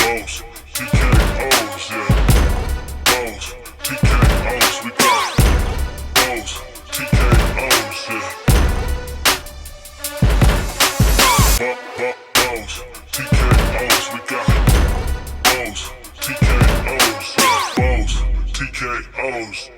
Bows, TKOs, yeah. Bows, TKOs, we got bows, TKOs, yeah. Bows, TKOs, we got bows, TKOs, yeah. Bows, TKOs.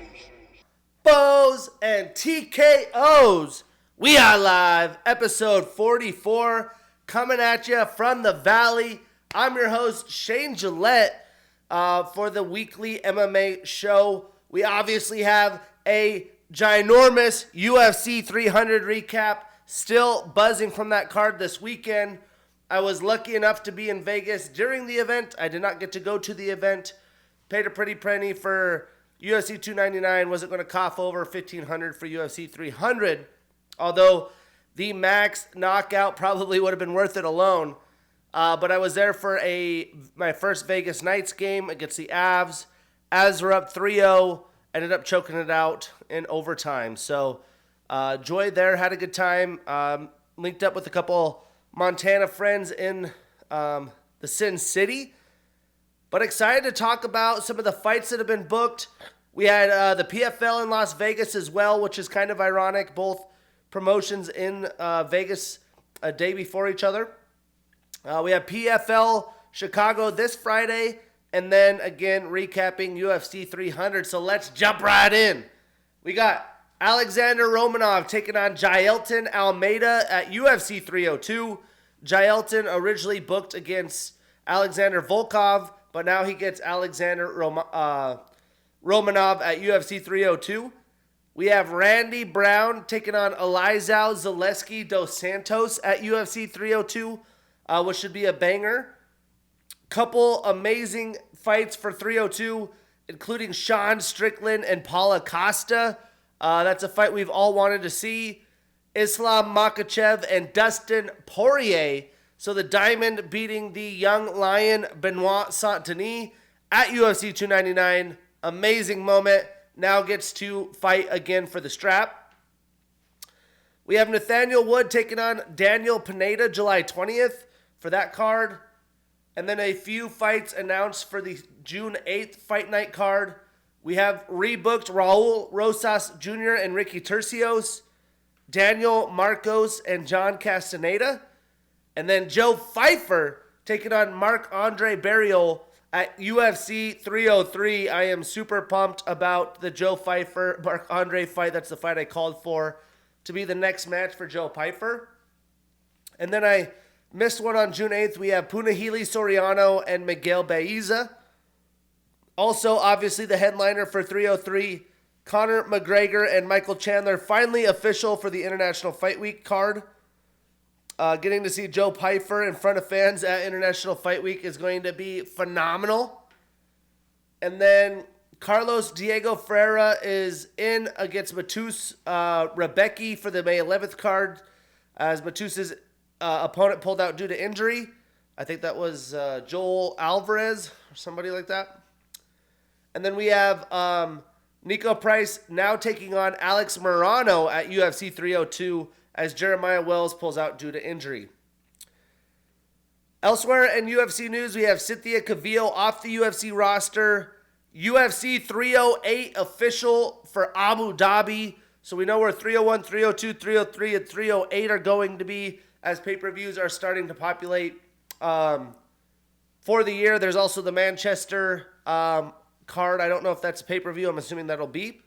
Bows and TKOs. We are live, episode 44, coming at you from the Valley. I'm your host, Shane Gillette, for the weekly MMA show. We obviously have a ginormous UFC 300 recap, still buzzing from that card this weekend. I was lucky enough to be in Vegas during the event. I did not get to go to the event. Paid a pretty penny for UFC 299. Wasn't going to cough over $1,500 for UFC 300. Although the max knockout probably would have been worth it alone. But I was there for my first Vegas Knights game against the Avs. Avs were up 3-0. Ended up choking it out in overtime. So Joy there, had a good time. Linked up with a couple Montana friends in the Sin City. But excited to talk about some of the fights that have been booked. We had the PFL in Las Vegas as well, which is kind of ironic. Both promotions in Vegas a day before each other. We have PFL Chicago this Friday, and then again recapping UFC 300. So let's jump right in. We got Alexander Romanov taking on Jailton Almeida at UFC 302. Jailton originally booked against Alexander Volkov, but now he gets Alexander Romanov at UFC 302. We have Randy Brown taking on Elizao Zaleski dos Santos at UFC 302, which should be a banger. Couple amazing fights for 302, including Sean Strickland and Paulo Costa. That's a fight we've all wanted to see. Islam Makhachev and Dustin Poirier. So the Diamond beating the young lion Benoit Saint-Denis at UFC 299. Amazing moment. Now gets to fight again for the strap. We have Nathaniel Wood taking on Daniel Pineda July 20th for that card. And then a few fights announced for the June 8th fight night card. We have rebooked Raul Rosas Jr. and Ricky Tercios, Daniel Marcos and John Castaneda. And then Joe Pfeiffer taking on Marc-Andre Barriol at UFC 303. I am super pumped about the Joe Pfeiffer Marc-Andre fight. That's the fight I called for to be the next match for Joe Pfeiffer. And then I missed one on June 8th. We have Punahele Soriano and Miguel Baeza. Also, obviously, the headliner for 303, Conor McGregor and Michael Chandler, finally official for the International Fight Week card. Getting to see Joe Pfeiffer in front of fans at International Fight Week is going to be phenomenal. And then Carlos Diego Ferreira is in against Matus Rebecki for the May 11th card, as Matus's opponent pulled out due to injury. I think that was Joel Alvarez or somebody like that. And then we have Nico Price now taking on Alex Morano at UFC 302 as Jeremiah Wells pulls out due to injury. Elsewhere in UFC news, we have Cynthia Cavillo off the UFC roster. UFC 308 official for Abu Dhabi. So we know where 301, 302, 303, and 308 are going to be as pay-per-views are starting to populate for the year. There's also the Manchester card. I don't know if that's a pay-per-view. I'm assuming that'll be.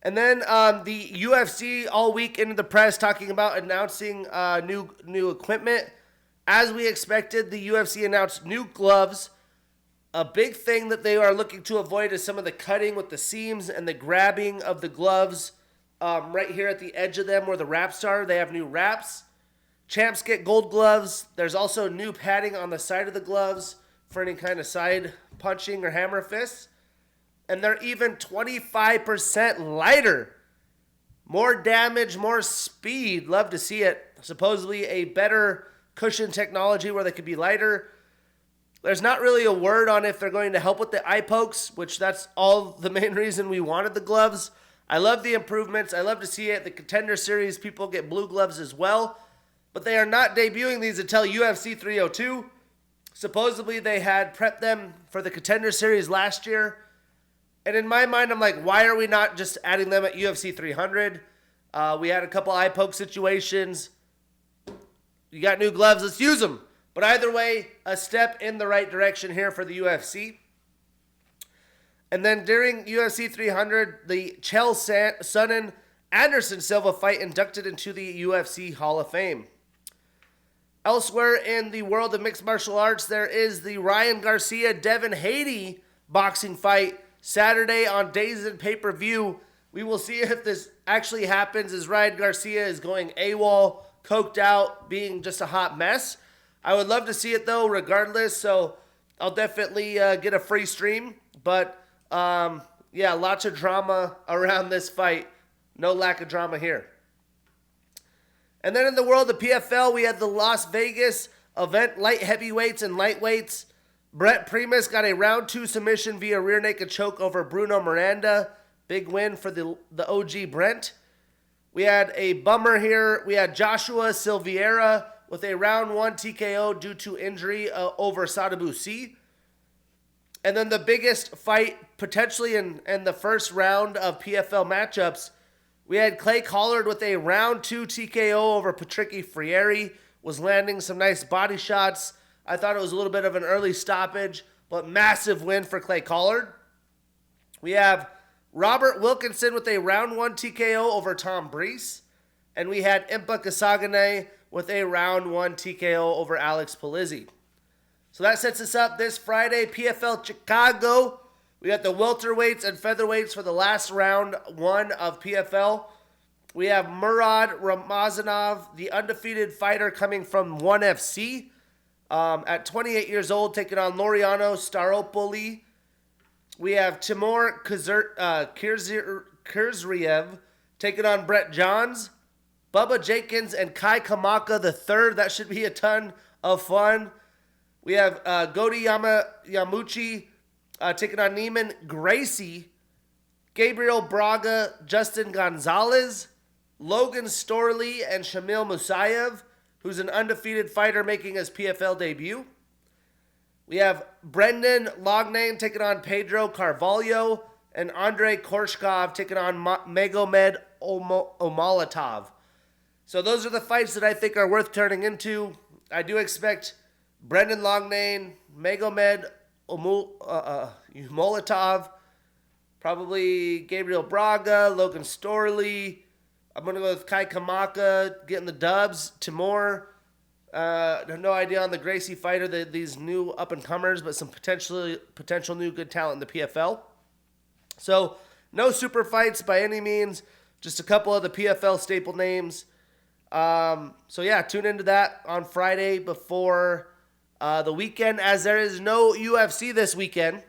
And then the UFC all week into the press talking about announcing new equipment. As we expected, the UFC announced new gloves. A big thing that they are looking to avoid is some of the cutting with the seams and the grabbing of the gloves right here at the edge of them where the wraps are. They have new wraps. Champs get gold gloves. There's also new padding on the side of the gloves for any kind of side punching or hammer fists. And they're even 25% lighter. More damage, more speed. Love to see it. Supposedly a better cushion technology where they could be lighter. There's not really a word on if they're going to help with the eye pokes, which that's all the main reason we wanted the gloves. I love the improvements. I love to see it. The Contender Series, people get blue gloves as well. But they are not debuting these until UFC 302. Supposedly they had prepped them for the Contender Series last year. And in my mind, I'm like, why are we not just adding them at UFC 300? We had a couple eye poke situations. You got new gloves, let's use them. But either way, a step in the right direction here for the UFC. And then during UFC 300, the Chael Sonnen Anderson Silva fight inducted into the UFC Hall of Fame. Elsewhere in the world of mixed martial arts, there is the Ryan Garcia Devin Haney boxing fight Saturday on DAZN pay-per-view. We will see if this actually happens, as Ryan Garcia is going AWOL, coked out, being just a hot mess. I would love to see it though, regardless, so I'll definitely get a free stream. But yeah, lots of drama around this fight. No lack of drama here. And then in the world of PFL, we had the Las Vegas event, light heavyweights and lightweights. Brett Primus got a round 2 submission via rear naked choke over Bruno Miranda. Big win for the OG Brent. We had a bummer here. We had Joshua Silveira with a round 1 TKO due to injury over Sadabusi. And then the biggest fight potentially in the first round of PFL matchups, we had Clay Collard with a round 2 TKO over Patricky Freire. Was landing some nice body shots. I thought it was a little bit of an early stoppage, but massive win for Clay Collard. We have Robert Wilkinson with a round 1 TKO over Tom Breese. And we had Impa Kasagane with a round 1 TKO over Alex Polizzi. So that sets us up this Friday, PFL Chicago. We got the welterweights and featherweights for the last round 1 of PFL. We have Murad Ramazanov, the undefeated fighter coming from 1FC. At 28 years old, taking on Laureano Staropoli. We have Timur Kirzriev taking on Brett Johns. Bubba Jenkins and Kai Kamaka III. That should be a ton of fun. We have Godi Yamuchi taking on Neiman Gracie. Gabriel Braga, Justin Gonzalez. Logan Storley and Shamil Musayev, who's an undefeated fighter making his PFL debut. We have Brendan Lognane taking on Pedro Carvalho, and Andrei Korshkov taking on Magomed Omolatov. So those are the fights that I think are worth turning into. I do expect Brendan Lognane, Magomed Omolatov, probably Gabriel Braga, Logan Storley. I'm going to go with Kai Kamaka getting the dubs. Timur, no idea on the Gracie fighter, these new up-and-comers, but some potential new good talent in the PFL. So no super fights by any means, just a couple of the PFL staple names. So yeah, tune into that on Friday before the weekend, as there is no UFC this weekend,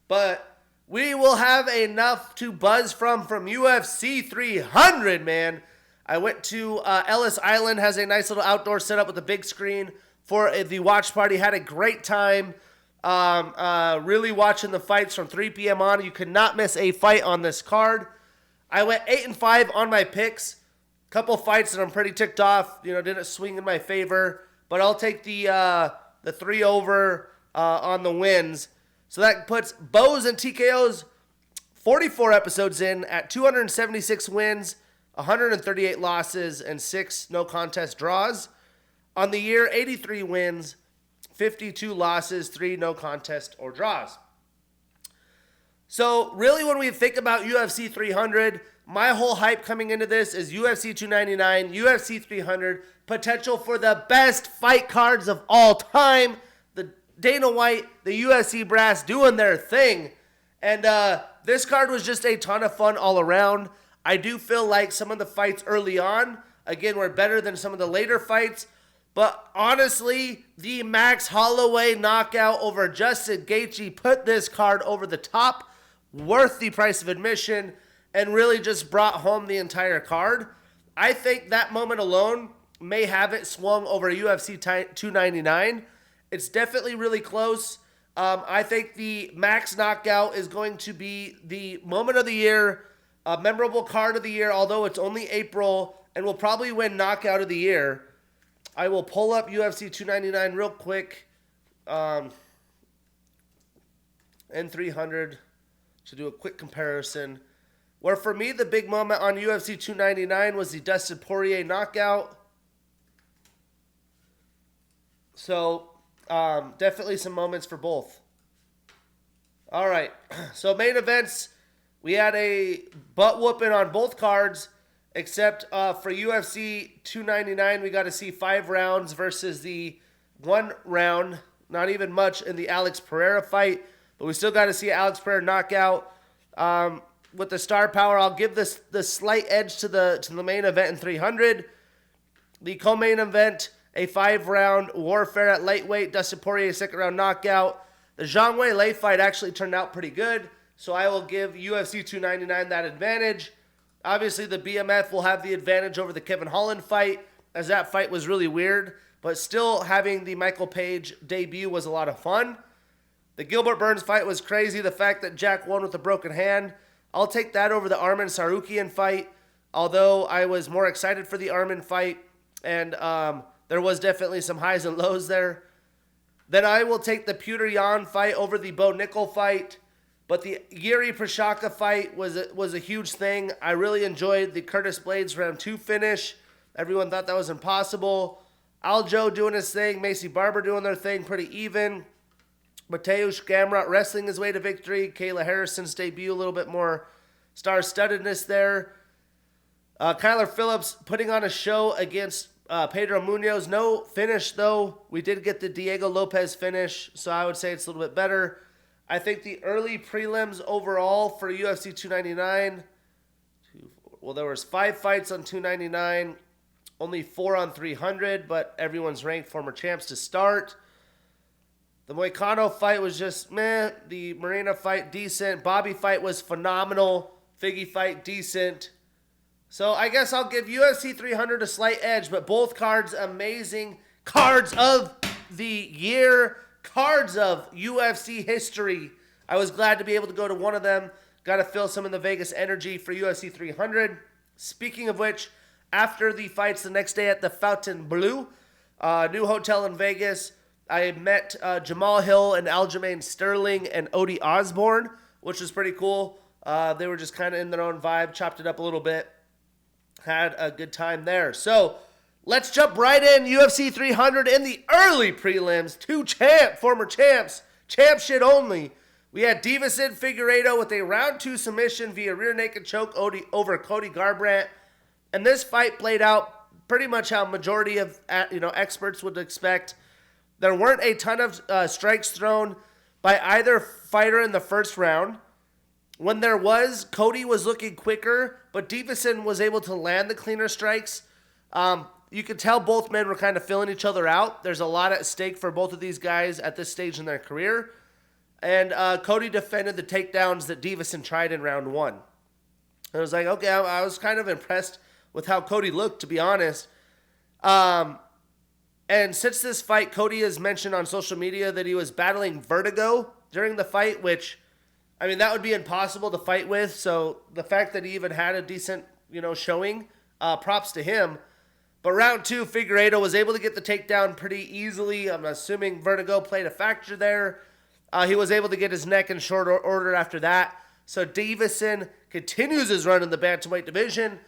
but we will have enough to buzz from UFC 300, man. I went to Ellis Island, has a nice little outdoor setup with a big screen for the watch party. Had a great time really watching the fights from 3 p.m. on. You could not miss a fight on this card. I went 8-5 on my picks. Couple fights that I'm pretty ticked off. Didn't swing in my favor, but I'll take the 3 over on the wins. So that puts Bows and TKOs 44 episodes in at 276 wins, 138 losses, and 6 no contest draws. On the year, 83 wins, 52 losses, 3 no contest or draws. So really when we think about UFC 300, my whole hype coming into this is UFC 299, UFC 300, potential for the best fight cards of all time. Dana White, the UFC brass doing their thing. And this card was just a ton of fun all around. I do feel like some of the fights early on, again, were better than some of the later fights. But honestly, the Max Holloway knockout over Justin Gaethje put this card over the top, worth the price of admission, and really just brought home the entire card. I think that moment alone may have it swung over UFC 299. It's definitely really close. I think the Max knockout is going to be the moment of the year, a memorable card of the year, although it's only April, and will probably win knockout of the year. I will pull up UFC 299 real quick. and 300 to do a quick comparison. Where for me, the big moment on UFC 299 was the Dustin Poirier knockout. So, definitely some moments for both. All right, so main events, we had a butt whooping on both cards, except for UFC 299, we got to see 5 rounds versus the 1 round, not even much in the Alex Pereira fight, but we still got to see Alex Pereira knockout. With the star power, I'll give this the slight edge to the main event in 300. The co-main event, a 5-round warfare at lightweight, Dustin Poirier 2nd round knockout. The Zhang Weili fight actually turned out pretty good, so I will give UFC 299 that advantage. Obviously, the BMF will have the advantage over the Kevin Holland fight, as that fight was really weird, but still having the Michael Page debut was a lot of fun. The Gilbert Burns fight was crazy. The fact that Jack won with a broken hand, I'll take that over the Arman Sarukian fight, although I was more excited for the Arman fight, and there was definitely some highs and lows there. Then I will take the Petr Yan fight over the Bo Nickel fight. But the Yuri Prochazka fight was a huge thing. I really enjoyed the Curtis Blades round 2 finish. Everyone thought that was impossible. Aljo doing his thing. Macy Barber doing their thing pretty even. Mateusz Gamrot wrestling his way to victory. Kayla Harrison's debut, a little bit more star-studdedness there. Kyler Phillips putting on a show against Pedro Munoz. No finish, though. We did get the Diego Lopez finish, so I would say it's a little bit better. I think the early prelims overall for UFC 299, well, there was 5 fights on 299, only 4 on 300, but everyone's ranked former champs to start. The Moicano fight was just meh. The Marina fight, decent. Bobby fight was phenomenal. Figgy fight, decent. So I guess I'll give UFC 300 a slight edge, but both cards amazing. Cards of the year. Cards of UFC history. I was glad to be able to go to one of them. Got to feel some of the Vegas energy for UFC 300. Speaking of which, after the fights the next day at the Fontainebleau, new hotel in Vegas, I met Jamal Hill and Aljamain Sterling and Odie Osborne, which was pretty cool. They were just kind of in their own vibe, chopped it up a little bit. Had a good time there. So let's jump right in. UFC 300 in the early prelims. 2 former champs. Champ shit only. We had Deiveson Figueiredo with a round 2 submission via rear naked choke over Cody Garbrandt. And this fight played out pretty much how majority of experts would expect. There weren't a ton of strikes thrown by either fighter in the first round. When there was, Cody was looking quicker, but Deiveson was able to land the cleaner strikes. You could tell both men were kind of filling each other out. There's a lot at stake for both of these guys at this stage in their career. And Cody defended the takedowns that Deiveson tried in round 1. I was like, okay, I was kind of impressed with how Cody looked, to be honest. And since this fight, Cody has mentioned on social media that he was battling vertigo during the fight, which, I mean, that would be impossible to fight with. So the fact that he even had a decent, showing, props to him. But round 2, Figueiredo was able to get the takedown pretty easily. I'm assuming vertigo played a factor there. He was able to get his neck in short order after that. So Deiveson continues his run in the bantamweight division.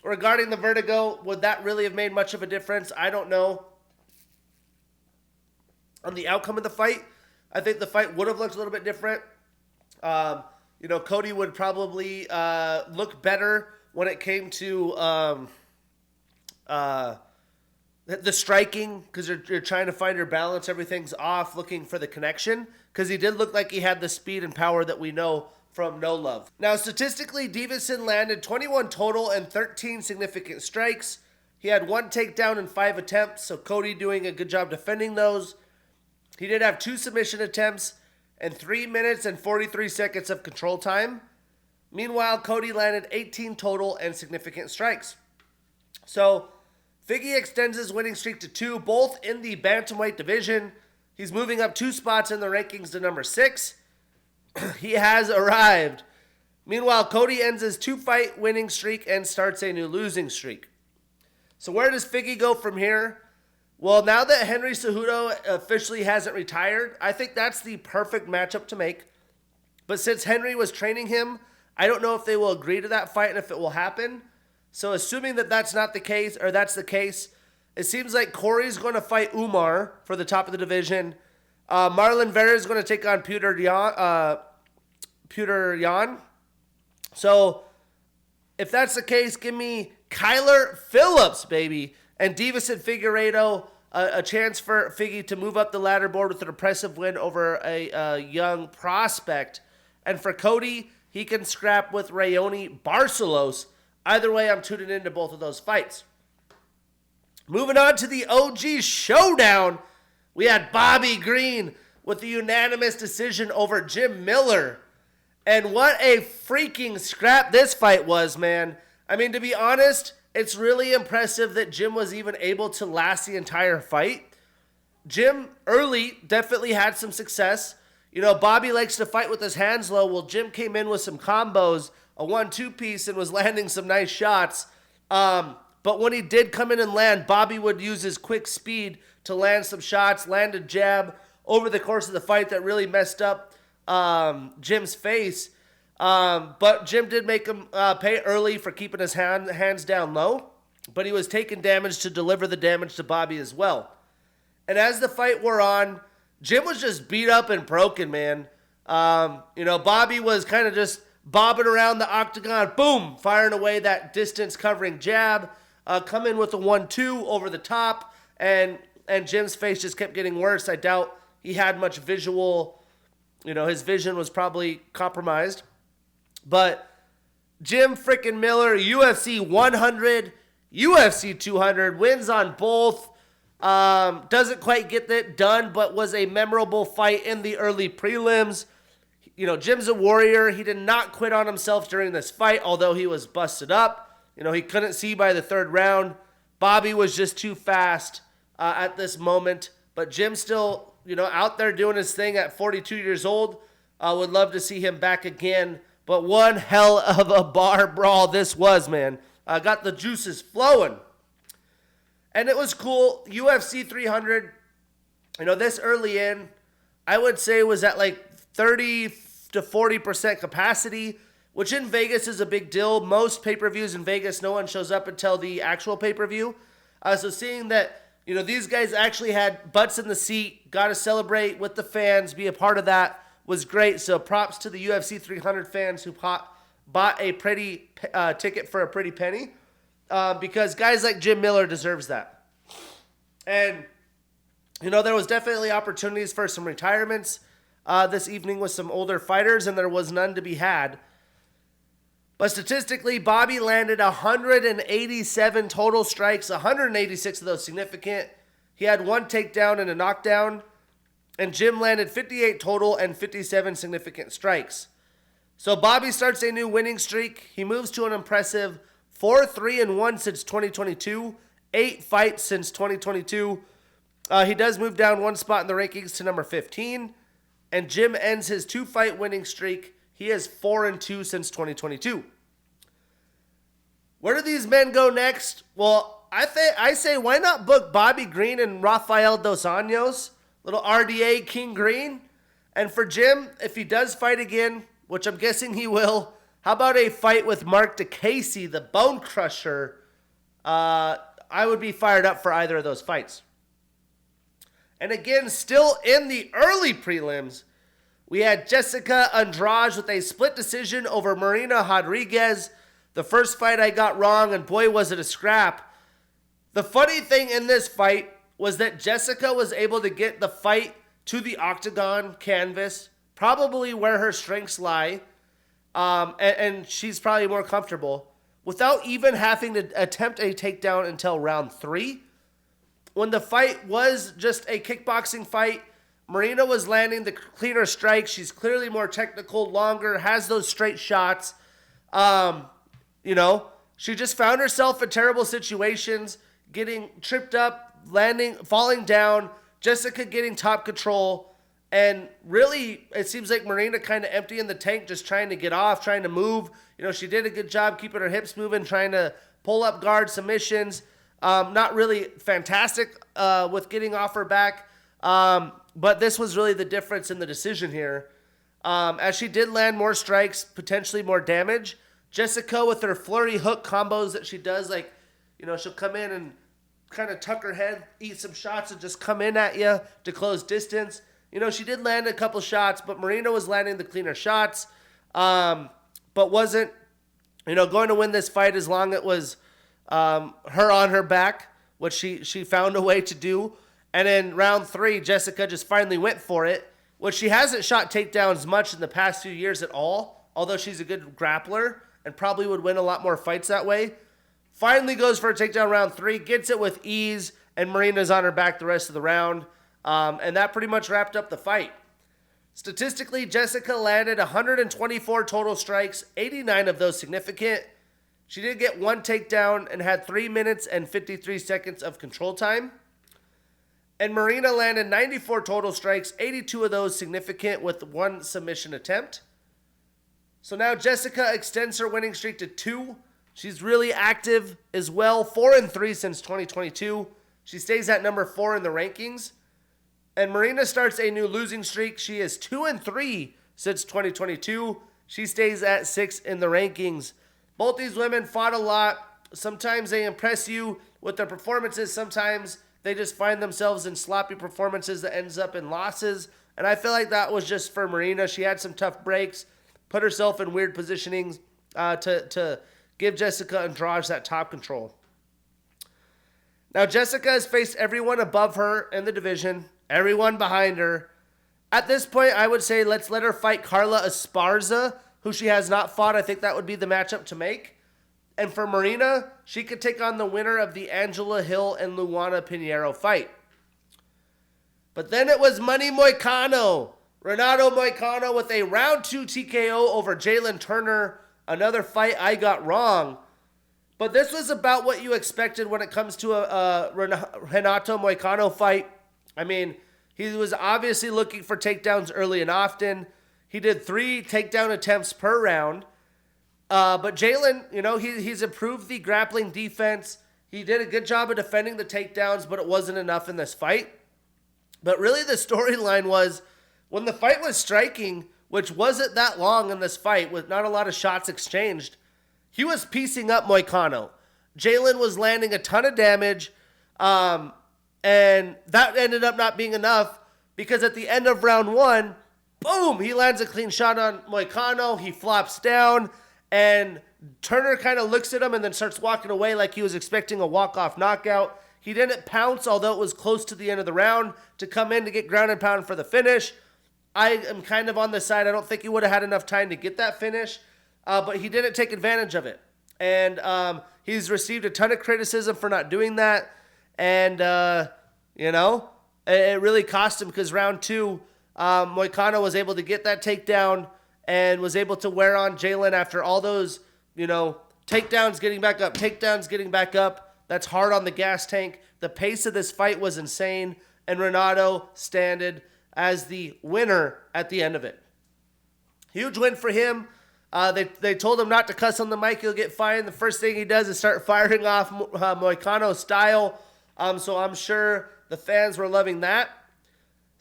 Regarding the vertigo, would that really have made much of a difference? I don't know. On the outcome of the fight, I think the fight would have looked a little bit different. Cody would probably look better when it came to the striking, because you're trying to find your balance. Everything's off, looking for the connection, because he did look like he had the speed and power that we know from No Love. Now, statistically, Deiveson landed 21 total and 13 significant strikes. He had 1 takedown in 5 attempts, so Cody doing a good job defending those. He did have 2 submission attempts and 3 minutes and 43 seconds of control time. Meanwhile, Cody landed 18 total and significant strikes. So, Figgy extends his winning streak to 2, both in the bantamweight division. He's moving up 2 spots in the rankings to number 6. He has arrived. Meanwhile, Cody ends his 2-fight winning streak and starts a new losing streak. So where does Figgy go from here? Well, now that Henry Cejudo officially hasn't retired, I think that's the perfect matchup to make. But since Henry was training him, I don't know if they will agree to that fight and if it will happen. So assuming that that's not the case, or that's the case, it seems like Corey's going to fight Umar for the top of the division. Marlon Vera is going to take on Petr Yan. So if that's the case, give me Kyler Phillips, baby, and Divas and Figueiredo, a chance for Figgy to move up the ladder board with an impressive win over a young prospect. And for Cody, he can scrap with Rayoni Barcelos. Either way, I'm tuning into both of those fights. Moving on to the OG showdown, we had Bobby Green with the unanimous decision over Jim Miller. And what a freaking scrap this fight was, man. I mean, to be honest, it's really impressive that Jim was even able to last the entire fight. Jim early definitely had some success. You know, Bobby likes to fight with his hands low. Well, Jim came in with some combos, a 1-2 piece, and was landing some nice shots. But when he did come in and land, Bobby would use his quick speed to land some shots, land a jab over the course of the fight that really messed up Jim's face. But Jim did make him pay early for keeping his hands down low. But he was taking damage to deliver the damage to Bobby as well. And as the fight wore on, Jim was just beat up and broken, man. You know, Bobby was kind of just bobbing around the octagon, boom, firing away that distance covering jab, come in with a 1-2 over the top, and Jim's face just kept getting worse. I doubt he had much visual, you know, his vision was probably compromised. But Jim frickin' Miller, UFC 100, UFC 200, wins on both. Doesn't quite get it done, but was a memorable fight in the early prelims. You know, Jim's a warrior. He did not quit on himself during this fight, although he was busted up. You know, he couldn't see by the third round. Bobby was just too fast at this moment. But Jim still, you know, out there doing his thing at 42 years old. Would love to see him back again. But one hell of a bar brawl this was, man. Got the juices flowing. And it was cool. UFC 300, you know, this early in, I would say was at like 30 to 40% capacity, which in Vegas is a big deal. Most pay-per-views in Vegas, no one shows up until the actual pay-per-view. So seeing that, you know, these guys actually had butts in the seat, got to celebrate with the fans, be a part of that, was great. So props to the UFC 300 fans who bought a pretty ticket for a pretty penny. Because guys like Jim Miller deserves that. And, you know, there was definitely opportunities for some retirements this evening with some older fighters, and there was none to be had. But statistically, Bobby landed 187 total strikes, 186 of those significant. He had one takedown and a knockdown. And Jim landed 58 total and 57 significant strikes. So Bobby starts a new winning streak. He moves to an impressive 4-3-1 since 2022, 8 fights since 2022. He does move down one spot in the rankings to number 15. And Jim ends his 2-fight winning streak. He is 4-2 since 2022. Where do these men go next? Well, I say why not book Bobby Green and Rafael Dos Anjos? Little RDA King Green. And for Jim, if he does fight again, which I'm guessing he will, how about a fight with Mark DeCasey, the Bone Crusher? I would be fired up for either of those fights. And again, still in the early prelims, we had Jessica Andrade with a split decision over Marina Rodriguez. The first fight I got wrong, and boy, was it a scrap. The funny thing in this fight was that Jessica was able to get the fight to the octagon canvas, probably where her strengths lie, and she's probably more comfortable, without even having to attempt a takedown until round 3. When the fight was just a kickboxing fight, Marina was landing the cleaner strikes. She's clearly more technical, longer, has those straight shots. You know, she just found herself in terrible situations, getting tripped up, landing, falling down, Jessica getting top control. And really, it seems like Marina kind of emptying the tank, just trying to get off, trying to move. You know, she did a good job keeping her hips moving, trying to pull up guard submissions. Not really fantastic with getting off her back. But this was really the difference in the decision here. As she did land more strikes, potentially more damage. Jessica, with her flurry hook combos that she does, like, she'll come in and kind of tuck her head, eat some shots, and just come in at you to close distance. She did land a couple shots, but Marina was landing the cleaner shots, but wasn't, going to win this fight as long as it was her on her back, which she found a way to do. And in round 3, Jessica just finally went for it, which she hasn't shot takedowns much in the past few years at all, although she's a good grappler and probably would win a lot more fights that way. Finally goes for a takedown round 3, gets it with ease, and Marina's on her back the rest of the round. And that pretty much wrapped up the fight. Statistically, Jessica landed 124 total strikes, 89 of those significant. She did get 1 takedown and had 3 minutes and 53 seconds of control time. And Marina landed 94 total strikes, 82 of those significant, with 1 submission attempt. So now Jessica extends her winning streak to 2. She's really active as well, 4-3 since 2022. She stays at number 4 in the rankings. And Marina starts a new losing streak. She is 2-3 since 2022. She stays at 6 in the rankings. Both these women fought a lot. Sometimes they impress you with their performances. Sometimes they just find themselves in sloppy performances that ends up in losses. And I feel like that was just for Marina. She had some tough breaks, put herself in weird positionings to give Jessica Andrade that top control. Now, Jessica has faced everyone above her in the division, everyone behind her. At this point, I would say let's let her fight Carla Esparza, who she has not fought. I think that would be the matchup to make. And for Marina, she could take on the winner of the Angela Hill and Luana Pinheiro fight. But then it was Money Moicano. Renato Moicano with a round 2 TKO over Jalen Turner. Another fight I got wrong. But this was about what you expected when it comes to a Renato Moicano fight. I mean, he was obviously looking for takedowns early and often. He did 3 takedown attempts per round. But Jalen, he's improved the grappling defense. He did a good job of defending the takedowns, but it wasn't enough in this fight. But really the storyline was when the fight was striking, which wasn't that long in this fight with not a lot of shots exchanged, he was piecing up Moicano. Jalen was landing a ton of damage, and that ended up not being enough because at the end of round 1, boom, he lands a clean shot on Moicano. He flops down. And Turner kind of looks at him and then starts walking away like he was expecting a walk-off knockout. He didn't pounce, although it was close to the end of the round, to come in to get ground and pound for the finish. I am kind of on the side. I don't think he would have had enough time to get that finish, but he didn't take advantage of it. And he's received a ton of criticism for not doing that. And, it really cost him because round 2, Moicano was able to get that takedown and was able to wear on Jalen after all those, takedowns getting back up. That's hard on the gas tank. The pace of this fight was insane, and Renato standed as the winner at the end of it. Huge win for him. They told him not to cuss on the mic. He'll get fined. The first thing he does is start firing off Moicano style. So I'm sure the fans were loving that.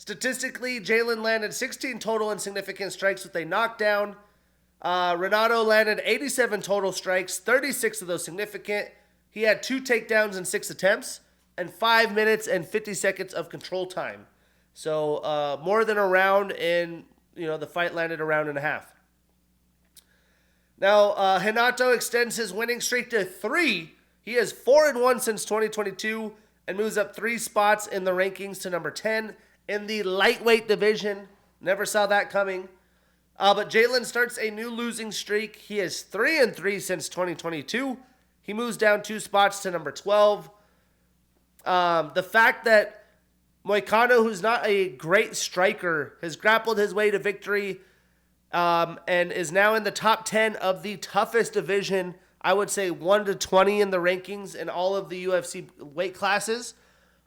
Statistically, Jalen landed 16 total insignificant strikes with a knockdown. Renato landed 87 total strikes, 36 of those significant. He had 2 takedowns in 6 attempts and 5 minutes and 50 seconds of control time. So more than a round, and the fight landed a round and a half. Now, Renato extends his winning streak to 3. He is 4-1 since 2022 and moves up 3 spots in the rankings to number 10 in the lightweight division. Never saw that coming. But Jalen starts a new losing streak. He is 3-3 since 2022. He moves down 2 spots to number 12. The fact that Moicano, who's not a great striker, has grappled his way to victory and is now in the top 10 of the toughest division, I would say 1 to 20 in the rankings in all of the UFC weight classes.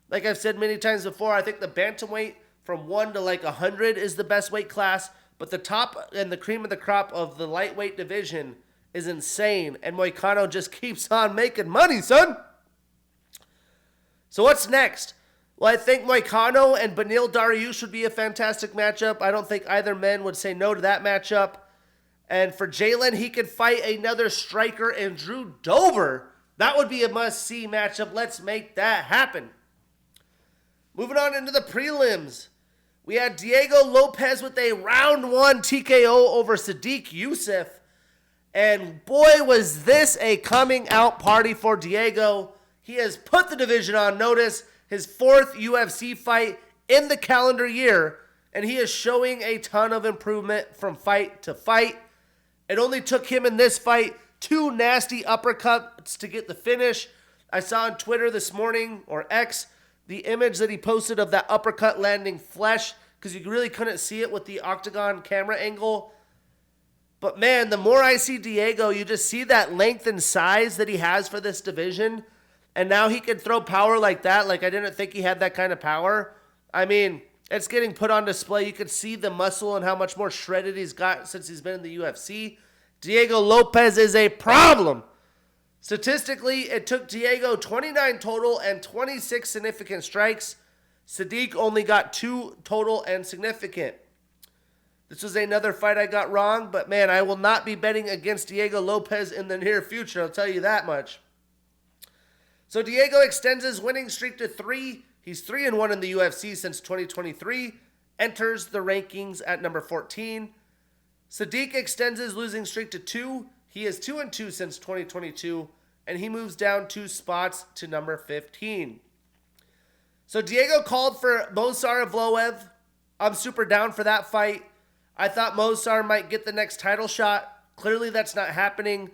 Like I've said many times before, I think the bantamweight from 1 to 100 is the best weight class, but the top and the cream of the crop of the lightweight division is insane, and Moicano just keeps on making money, son. So what's next? Well, I think Moicano and Beneil Dariush would be a fantastic matchup. I don't think either men would say no to that matchup. And for Jalen, he could fight another striker in Drew Dober. That would be a must-see matchup. Let's make that happen. Moving on into the prelims. We had Diego Lopez with a round 1 TKO over Sadiq Youssef. And boy, was this a coming out party for Diego. He has put the division on notice. His 4th UFC fight in the calendar year. And he is showing a ton of improvement from fight to fight. It only took him in this fight 2 nasty uppercuts to get the finish. I saw on Twitter this morning, or X, the image that he posted of that uppercut landing flesh, because you really couldn't see it with the octagon camera angle. But man, the more I see Diego, you just see that length and size that he has for this division. And now he can throw power like that. Like, I didn't think he had that kind of power. I mean, it's getting put on display. You can see the muscle and how much more shredded he's got since he's been in the UFC. Diego Lopez is a problem. Statistically, it took Diego 29 total and 26 significant strikes. Sadiq only got 2 total and significant. This was another fight I got wrong, but man, I will not be betting against Diego Lopez in the near future, I'll tell you that much. So Diego extends his winning streak to 3. He's 3-1 in the UFC since 2023. Enters the rankings at number 14. Sadiq extends his losing streak to 2. He is 2-2 since 2022. And he moves down 2 spots to number 15. So Diego called for Movsar Evloev. I'm super down for that fight. I thought Movsar might get the next title shot. Clearly that's not happening.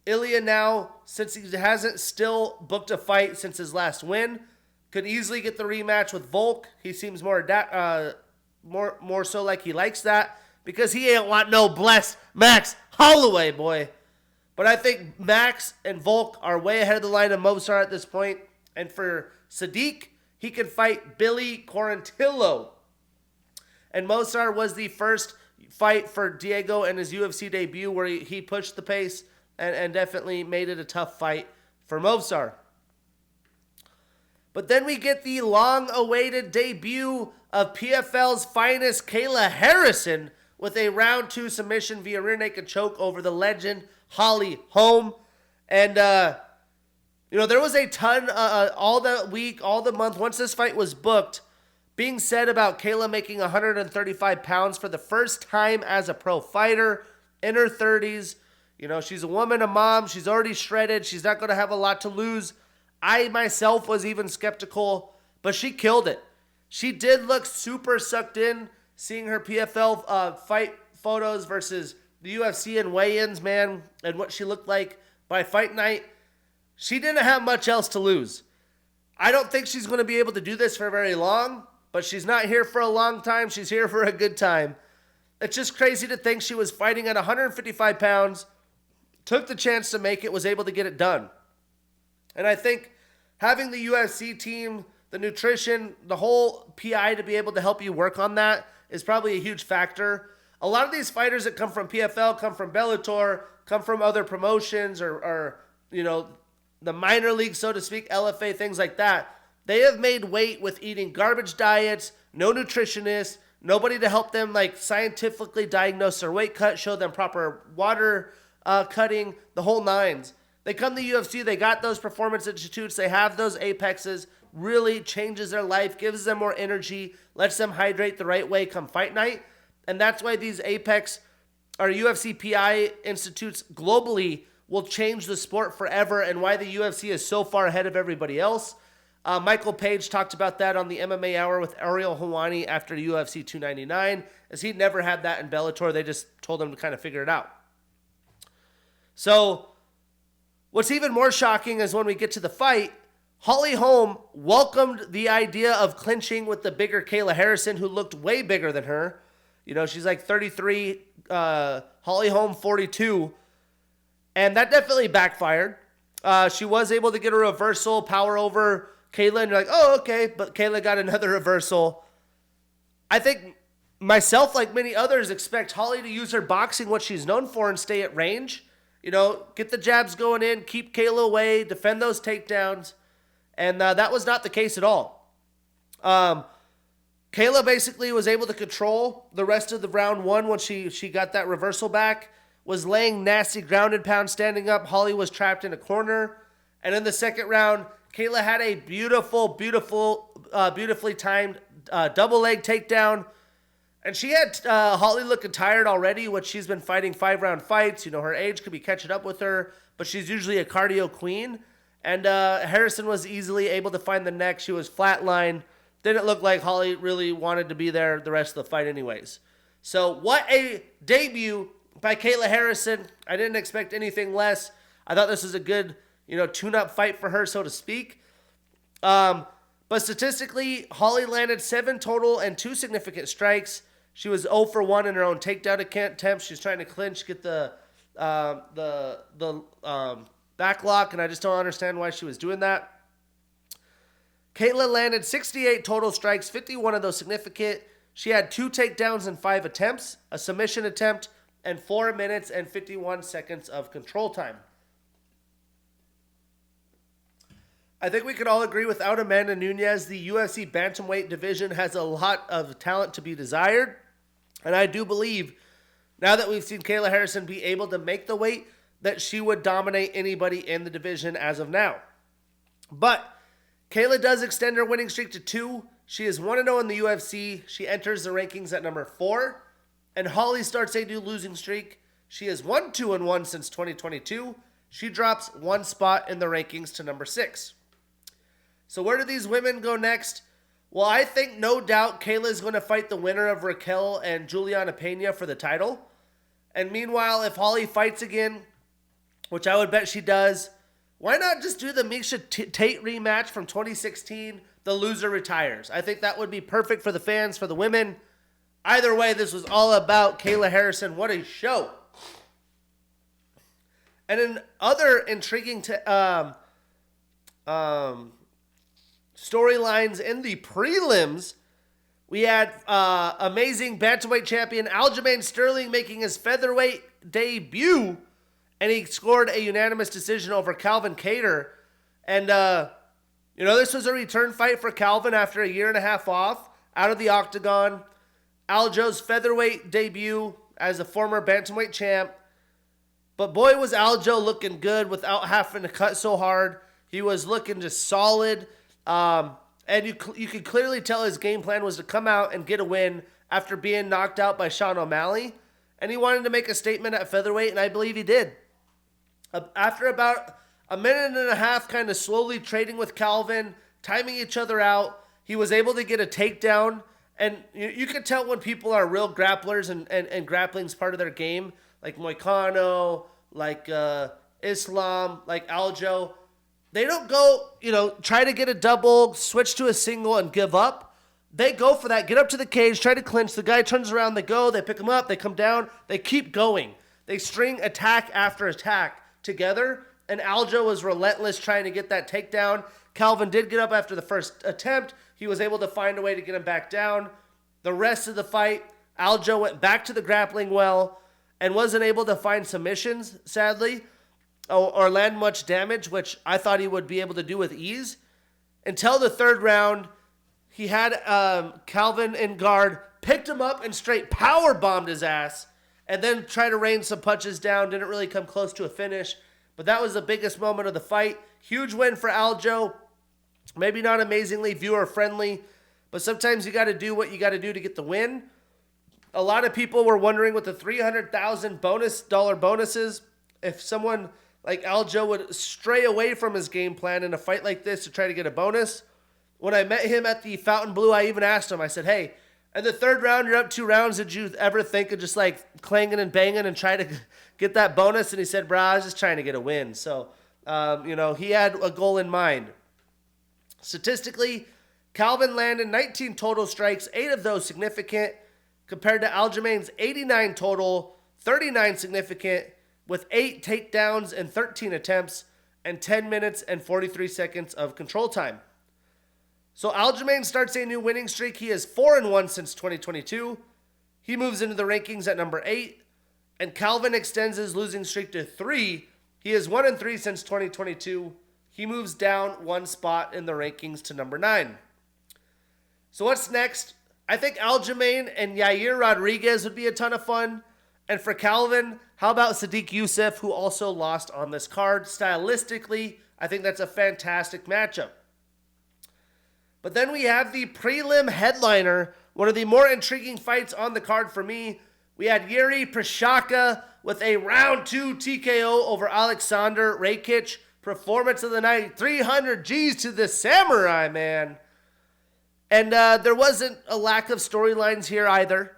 Ilya now, since he hasn't still booked a fight since his last win, could easily get the rematch with Volk. He seems more so like he likes that, because he ain't want no blessed Max Holloway, boy. But I think Max and Volk are way ahead of the line of Movsar at this point. And for Sadiq, he can fight Billy Quarantillo. And Movsar was the first fight for Diego in his UFC debut where he pushed the pace and definitely made it a tough fight for Movsar. But then we get the long-awaited debut of PFL's finest, Kayla Harrison, with a round 2 submission via rear naked choke over the legend Holly Holm. And, there was a ton all the week, all the month, once this fight was booked, being said about Kayla making 135 pounds for the first time as a pro fighter in her 30s. She's a woman, a mom. She's already shredded. She's not going to have a lot to lose. I myself was even skeptical, but she killed it. She did look super sucked in, seeing her PFL fight photos versus the UFC and weigh-ins, man, and what she looked like by fight night. She didn't have much else to lose. I don't think she's going to be able to do this for very long, but she's not here for a long time. She's here for a good time. It's just crazy to think she was fighting at 155 pounds, took the chance to make it, was able to get it done. And I think having the UFC team, the nutrition, the whole PI to be able to help you work on that is probably a huge factor. A lot of these fighters that come from PFL, come from Bellator, come from other promotions or the minor league, so to speak, LFA, things like that. They have made weight with eating garbage diets, no nutritionists, nobody to help them scientifically diagnose their weight cut, show them proper water cutting, the whole nines. They come to UFC, they got those performance institutes, they have those apexes, really changes their life, gives them more energy, lets them hydrate the right way come fight night. And that's why these apex or UFC PI institutes globally will change the sport forever, and why the UFC is so far ahead of everybody else. Michael Page talked about that on the MMA Hour with Ariel Helwani after UFC 299, as he never had that in Bellator. They just told him to kind of figure it out. So what's even more shocking is when we get to the fight, Holly Holm welcomed the idea of clinching with the bigger Kayla Harrison, who looked way bigger than her. She's like 33, Holly Holm 42. And that definitely backfired. She was able to get a reversal, power over Kayla, and you're like, oh, okay. But Kayla got another reversal. I think myself, like many others, expect Holly to use her boxing, what she's known for, and stay at range. Get the jabs going in, keep Kayla away, defend those takedowns. And that was not the case at all. Kayla basically was able to control the rest of the round one when she got that reversal back, was laying nasty grounded pound standing up. Holly was trapped in a corner. And in the second round, Kayla had a beautifully timed double leg takedown. And she had Holly looking tired already, which she's been fighting 5-round fights. You know, her age could be catching up with her, but she's usually a cardio queen. And Harrison was easily able to find the neck. She was flatlined. Didn't look like Holly really wanted to be there the rest of the fight anyways. So what a debut by Kayla Harrison. I didn't expect anything less. I thought this was a good, tune-up fight for her, so to speak. But statistically, Holly landed 7 total and 2 significant strikes. She was 0 for 1 in her own takedown attempt. She's trying to clinch, get the back lock, and I just don't understand why she was doing that. Kayla landed 68 total strikes, 51 of those significant. She had 2 takedowns in 5 attempts, a submission attempt, and 4 minutes and 51 seconds of control time. I think we could all agree without Amanda Nunes, the UFC bantamweight division has a lot of talent to be desired. And I do believe, now that we've seen Kayla Harrison be able to make the weight, that she would dominate anybody in the division as of now. But Kayla does extend her winning streak to 2. She is 1-0 in the UFC. She enters the rankings at number 4. And Holly starts a new losing streak. She is 1-2-1 since 2022. She drops 1 spot in the rankings to number 6. So where do these women go next? Well, I think no doubt Kayla is going to fight the winner of Raquel and Juliana Pena for the title. And meanwhile, if Holly fights again, which I would bet she does, why not just do the Miesha Tate rematch from 2016? The loser retires. I think that would be perfect for the fans, for the women. Either way, this was all about Kayla Harrison. What a show. And in other intriguing storylines in the prelims, we had amazing bantamweight champion Aljamain Sterling making his featherweight debut, and he scored a unanimous decision over Calvin Kattar. And, this was a return fight for Calvin after a year and a half off, out of the octagon. Aljo's featherweight debut as a former bantamweight champ. But boy, was Aljo looking good without having to cut so hard. He was looking just solid. And you could clearly tell his game plan was to come out and get a win after being knocked out by Sean O'Malley. And he wanted to make a statement at featherweight, and I believe he did. After about a minute and a half kind of slowly trading with Calvin, timing each other out, he was able to get a takedown. And you can tell when people are real grapplers and grappling's part of their game, like Moicano, like Islam, like Aljo. They don't go, try to get a double, switch to a single, and give up. They go for that, get up to the cage, try to clinch. The guy turns around, they go, they pick him up, they come down, they keep going. They string attack after attack together, and Aljo was relentless trying to get that takedown. Calvin did get up after the first attempt. He was able to find a way to get him back down. The rest of the fight, Aljo went back to the grappling well and wasn't able to find submissions, sadly, or land much damage, which I thought he would be able to do with ease. Until the third round, he had Calvin in guard, picked him up and straight power bombed his ass, and then tried to rain some punches down. Didn't really come close to a finish, but that was the biggest moment of the fight. Huge win for Aljo. Maybe not amazingly viewer-friendly, but sometimes you got to do what you got to do to get the win. A lot of people were wondering with the $300,000 bonuses, if someone like Aljo would stray away from his game plan in a fight like this to try to get a bonus. When I met him at the Fountain Blue, I even asked him, I said, hey, in the third round, you're up 2 rounds. Did you ever think of just like clanging and banging and try to get that bonus? And he said, bro, I was just trying to get a win. So, he had a goal in mind. Statistically, Calvin landed 19 total strikes, 8 of those significant, compared to Aljamain's 89 total, 39 significant, with 8 takedowns and 13 attempts, and 10 minutes and 43 seconds of control time. So Aljamain starts a new winning streak. He is 4-1 since 2022. He moves into the rankings at number 8, and Calvin extends his losing streak to 3. He is 1-3 since 2022. He moves down 1 spot in the rankings to number 9. So what's next? I think Aljamain and Yair Rodriguez would be a ton of fun. And for Calvin, how about Sadiq Youssef, who also lost on this card? Stylistically, I think that's a fantastic matchup. But then we have the prelim headliner, one of the more intriguing fights on the card for me. We had Yuri Prochazka with a round 2 TKO over Alexander Rakic. Performance of the night, 300 G's to the Samurai, man. And there wasn't a lack of storylines here either.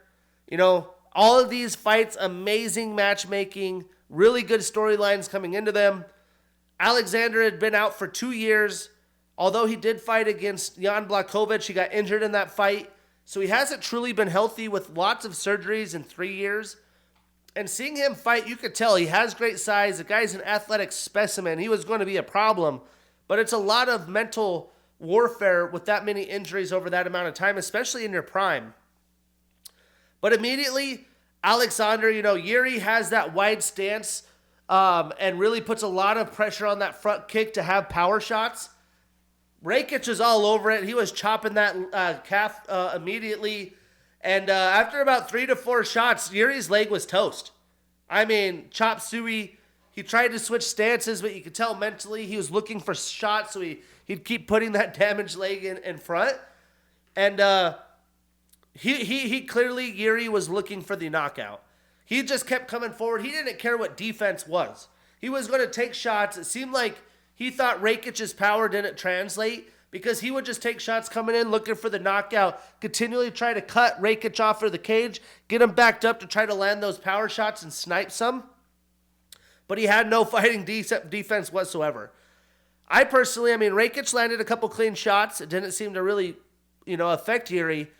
You know, all of these fights, amazing matchmaking, really good storylines coming into them. Alexander had been out for 2 years. Although he did fight against Jan Blachowicz, he got injured in that fight. So he hasn't truly been healthy with lots of surgeries in 3 years. And seeing him fight, you could tell he has great size. The guy's an athletic specimen. He was going to be a problem. But it's a lot of mental warfare with that many injuries over that amount of time, especially in your prime. But immediately, Alexander, Yuri has that wide stance and really puts a lot of pressure on that front kick to have power shots. Rakic is all over it. He was chopping that calf immediately. And after about 3 to 4 shots, Yuri's leg was toast. I mean, chop suey. He tried to switch stances, but you could tell mentally he was looking for shots, so he'd keep putting that damaged leg in front. And he clearly, Yuri was looking for the knockout. He just kept coming forward. He didn't care what defense was. He was going to take shots. It seemed like he thought Rakic's power didn't translate because he would just take shots coming in, looking for the knockout, continually try to cut Rakic off of the cage, get him backed up to try to land those power shots and snipe some. But he had no fighting defense whatsoever. Rakic landed a couple clean shots. It didn't seem to really, affect Yuri.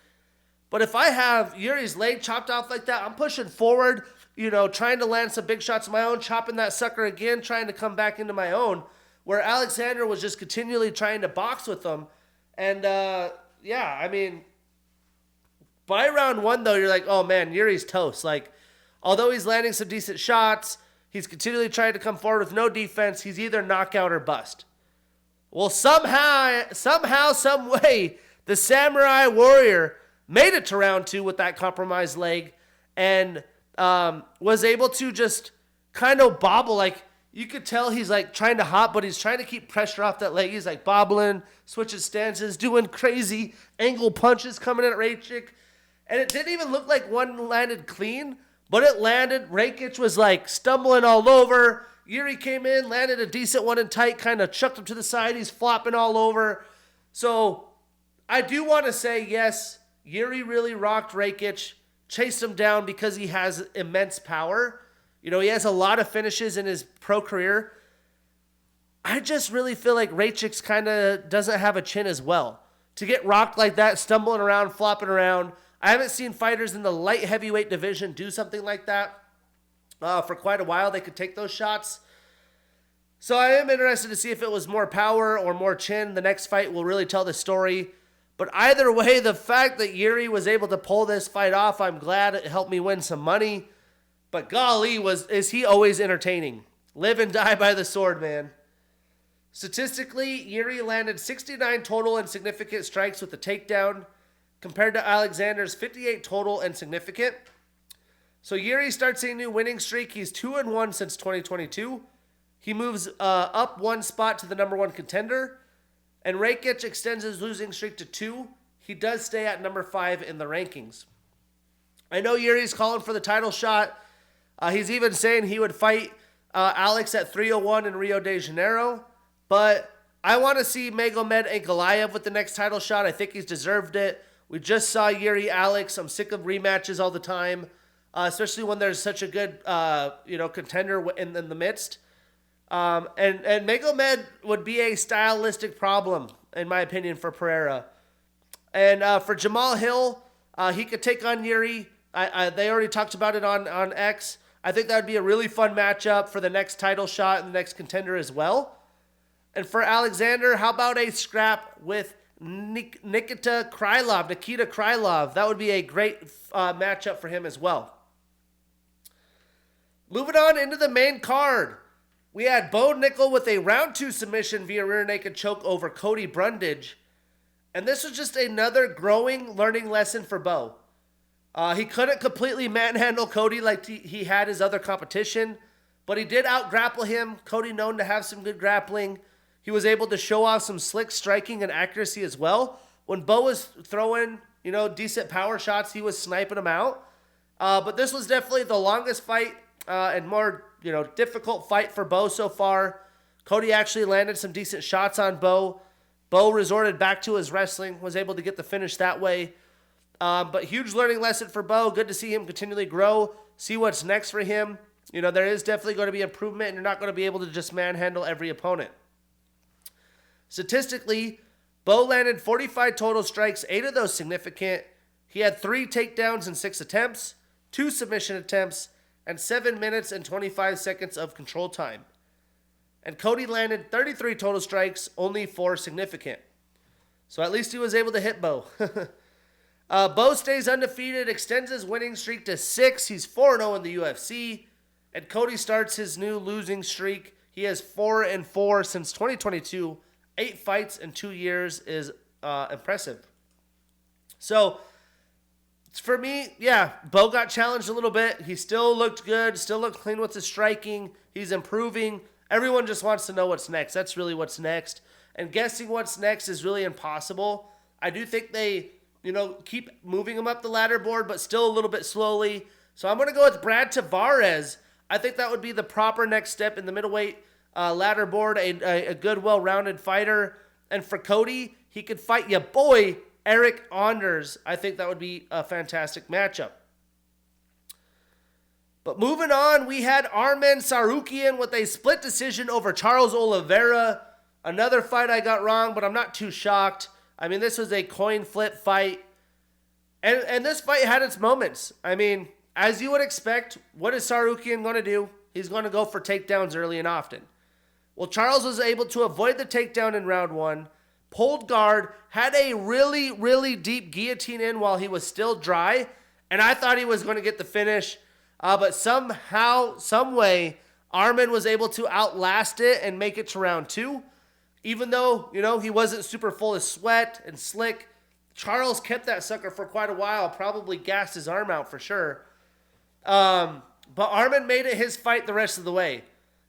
But if I have Yuri's leg chopped off like that, I'm pushing forward, trying to land some big shots of my own, chopping that sucker again, trying to come back into my own. Where Alexander was just continually trying to box with them. And, by round 1, though, you're like, oh, man, Yuri's toast. Like, although he's landing some decent shots, he's continually trying to come forward with no defense. He's either knockout or bust. Well, somehow, some way, the Samurai Warrior made it to round 2 with that compromised leg and was able to just kind of bobble. Like, you could tell he's like trying to hop, but he's trying to keep pressure off that leg. He's like bobbling, switching stances, doing crazy angle punches coming in at Rakic. And it didn't even look like one landed clean, but it landed. Rakic was like stumbling all over. Yuri came in, landed a decent one in tight, kind of chucked him to the side. He's flopping all over. So I do want to say, yes, Yuri really rocked Rakic, chased him down because he has immense power. He has a lot of finishes in his pro career. I just really feel like Rakic's kind of doesn't have a chin as well. To get rocked like that, stumbling around, flopping around. I haven't seen fighters in the light heavyweight division do something like that for quite a while. They could take those shots. So I am interested to see if it was more power or more chin. The next fight will really tell the story. But either way, the fact that Yuri was able to pull this fight off, I'm glad it helped me win some money. But golly, is he always entertaining. Live and die by the sword, man. Statistically, Yuri landed 69 total and significant strikes with the takedown, compared to Alexander's 58 total and significant. So Yuri starts a new winning streak. He's 2-1 since 2022. He moves up 1 spot to the number 1 contender. And Rakic extends his losing streak to 2. He does stay at number 5 in the rankings. I know Yuri's calling for the title shot. He's even saying he would fight Alex at 301 in Rio de Janeiro. But I want to see Magomed Ankalaev with the next title shot. I think he's deserved it. We just saw Yuri Alex. I'm sick of rematches all the time, especially when there's such a good contender in the midst. And Magomed would be a stylistic problem, in my opinion, for Pereira. And for Jamal Hill, he could take on Yuri. They already talked about it on X. I think that would be a really fun matchup for the next title shot and the next contender as well. And for Alexander, how about a scrap with Nikita Krylov? That would be a great matchup for him as well. Moving on into the main card. We had Bo Nickel with a round 2 submission via rear naked choke over Cody Brundage. And this was just another growing learning lesson for Bo. He couldn't completely manhandle Cody like he had his other competition, but he did out-grapple him. Cody known to have some good grappling. He was able to show off some slick striking and accuracy as well. When Bo was throwing, decent power shots, he was sniping them out. But this was definitely the longest fight and more, difficult fight for Bo so far. Cody actually landed some decent shots on Bo. Bo resorted back to his wrestling, was able to get the finish that way. But huge learning lesson for Bo. Good to see him continually grow, see what's next for him. There is definitely going to be improvement, and you're not going to be able to just manhandle every opponent. Statistically, Bo landed 45 total strikes, 8 of those significant. He had 3 takedowns in 6 attempts, 2 submission attempts, and 7 minutes and 25 seconds of control time. And Cody landed 33 total strikes, only 4 significant. So at least he was able to hit Bo. Bo stays undefeated, extends his winning streak to 6. He's 4-0 in the UFC. And Cody starts his new losing streak. He has 4-4 since 2022. 8 fights in 2 years is impressive. So, for me, Bo got challenged a little bit. He still looked good, still looked clean with his striking. He's improving. Everyone just wants to know what's next. That's really what's next. And guessing what's next is really impossible. I do think they, keep moving him up the ladder board, but still a little bit slowly. So I'm going to go with Brad Tavares. I think that would be the proper next step in the middleweight ladder board, a good, well-rounded fighter. And for Cody, he could fight your boy, Eric Anders. I think that would be a fantastic matchup. But moving on, we had Arman Tsarukyan with a split decision over Charles Oliveira. Another fight I got wrong, but I'm not too shocked. I mean, this was a coin flip fight. And this fight had its moments. I mean, as you would expect, what is Tsarukyan going to do? He's going to go for takedowns early and often. Well, Charles was able to avoid the takedown in round 1, pulled guard, had a really, really deep guillotine in while he was still dry, and I thought he was going to get the finish. But somehow, some way, Arman was able to outlast it and make it to round 2. Even though, he wasn't super full of sweat and slick, Charles kept that sucker for quite a while, probably gassed his arm out for sure. But Arman made it his fight the rest of the way.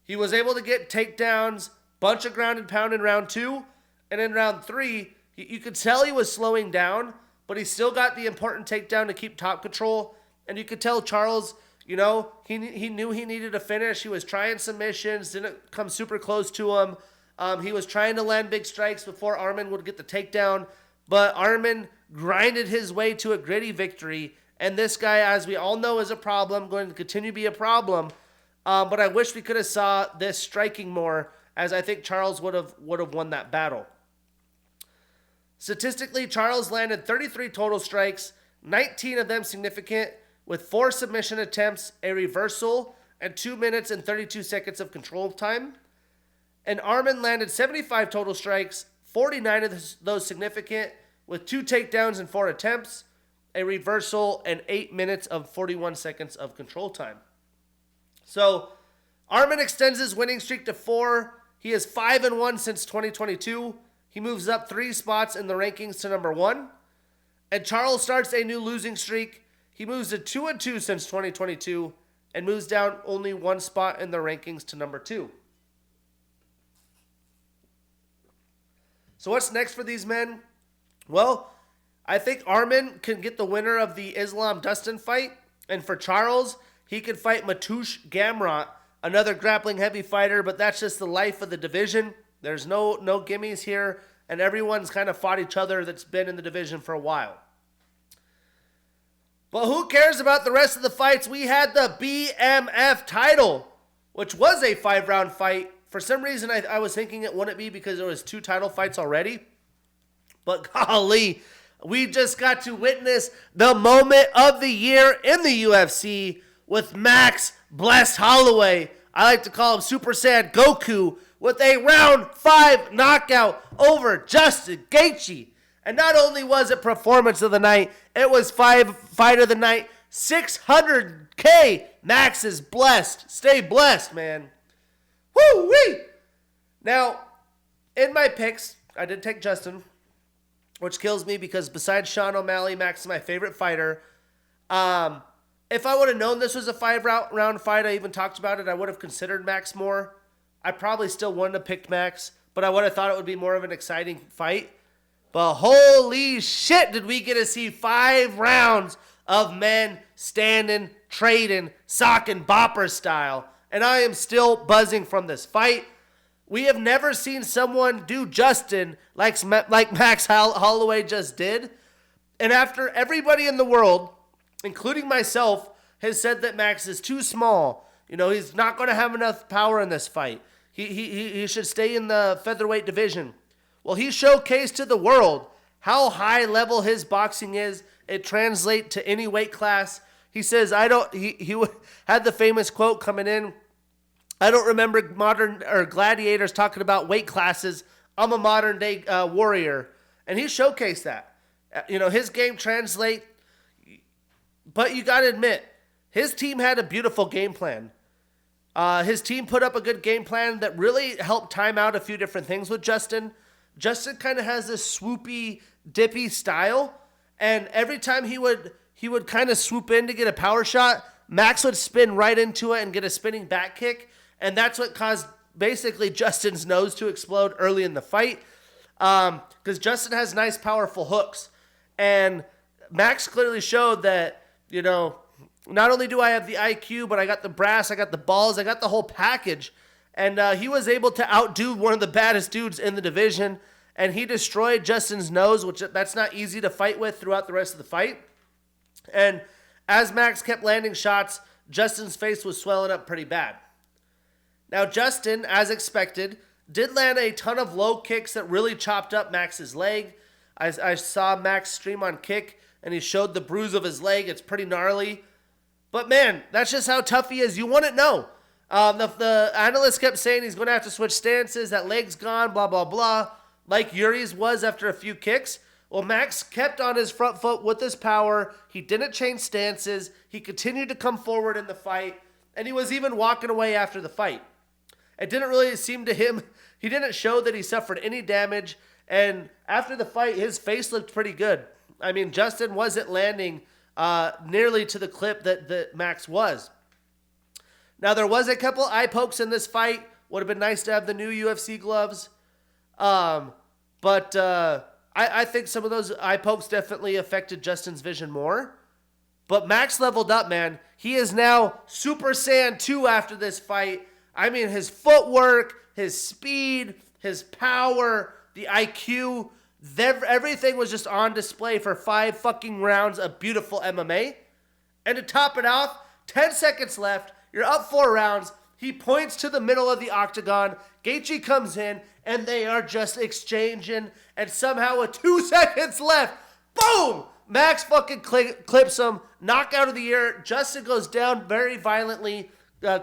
He was able to get takedowns, bunch of ground and pound in round 2, and in round 3, you could tell he was slowing down, but he still got the important takedown to keep top control, and you could tell Charles, he knew he needed a finish. He was trying submissions, didn't come super close to him. He was trying to land big strikes before Arman would get the takedown, but Arman grinded his way to a gritty victory, and this guy, as we all know, is a problem, going to continue to be a problem. But I wish we could have saw this striking more, as I think Charles would have won that battle. Statistically, Charles landed 33 total strikes, 19 of them significant, with 4 submission attempts, a reversal, and 2 minutes and 32 seconds of control time. And Arman landed 75 total strikes, 49 of those significant, with 2 takedowns and 4 attempts, a reversal, and 8 minutes of 41 seconds of control time. So, Arman extends his winning streak to 4. He is 5-1 since 2022. He moves up 3 spots in the rankings to number 1. And Charles starts a new losing streak. He moves to 2-2 since 2022 and moves down only 1 spot in the rankings to number 2. So what's next for these men? Well, I think Arman can get the winner of the Islam-Dustin fight. And for Charles, he could fight Mateusz Gamrot, another grappling heavy fighter, but that's just the life of the division. There's no gimmies here, and everyone's kind of fought each other that's been in the division for a while. But who cares about the rest of the fights? We had the BMF title, which was a 5-round fight. For some reason, I was thinking it wouldn't be because there was 2 title fights already. But golly, we just got to witness the moment of the year in the UFC with Max Blessed Holloway. I like to call him Super Saiyan Goku, with a round 5 knockout over Justin Gaethje. And not only was it performance of the night, it was fight of the night. $600K. Max is blessed. Stay blessed, man. Woo-wee! Now, in my picks, I did take Justin. which kills me because besides Sean O'Malley, Max is my favorite fighter. If I would have known this was a 5-round fight, I even talked about it, I would have considered Max more. I probably still wouldn't have picked Max, but I would have thought it would be more of an exciting fight. But holy shit, did we get to see 5 rounds of men standing, trading, sock and bopper style. And I am still buzzing from this fight. We have never seen someone do Justin like Max Holloway just did. And after everybody in the world, including myself, has said that Max is too small. He's not going to have enough power in this fight. He should stay in the featherweight division. Well, he showcased to the world how high level his boxing is. It translates to any weight class. He says, he had the famous quote coming in, I don't remember modern or gladiators talking about weight classes. I'm a modern day warrior. And he showcased that. His game translate. But you got to admit, his team had a beautiful game plan. His team put up a good game plan that really helped time out a few different things with Justin. Justin kind of has this swoopy, dippy style. And every time he would kind of swoop in to get a power shot, Max would spin right into it and get a spinning back kick. And that's what caused basically Justin's nose to explode early in the fight. Because Justin has nice, powerful hooks. And Max clearly showed that, not only do I have the IQ, but I got the brass, I got the balls, I got the whole package. And he was able to outdo one of the baddest dudes in the division. And he destroyed Justin's nose, which that's not easy to fight with throughout the rest of the fight. And as Max kept landing shots, Justin's face was swelling up pretty bad. Now, Justin, as expected, did land a ton of low kicks that really chopped up Max's leg. I saw Max stream on Kick, and he showed the bruise of his leg. It's pretty gnarly. But, man, that's just how tough he is. You wouldn't know. The analyst kept saying he's going to have to switch stances, that leg's gone, blah, blah, blah, like Yuri's was after a few kicks. Well, Max kept on his front foot with his power. He didn't change stances. He continued to come forward in the fight, and he was even walking away after the fight. It didn't really seem to him, he didn't show that he suffered any damage, and after the fight, his face looked pretty good. I mean, Justin wasn't landing nearly to the clip that Max was. Now, there was a couple eye pokes in this fight. Would have been nice to have the new UFC gloves. But I think some of those eye pokes definitely affected Justin's vision more. But Max leveled up, man. He is now Super Saiyan 2 after this fight. I mean, his footwork, his speed, his power, the IQ, everything was just on display for 5 fucking rounds of beautiful MMA. And to top it off, 10 seconds left. You're up 4 rounds. He points to the middle of the octagon. Gaethje comes in, and they are just exchanging. And somehow with 2 seconds left, boom! Max fucking clips him. Knockout of the year. Justin goes down very violently,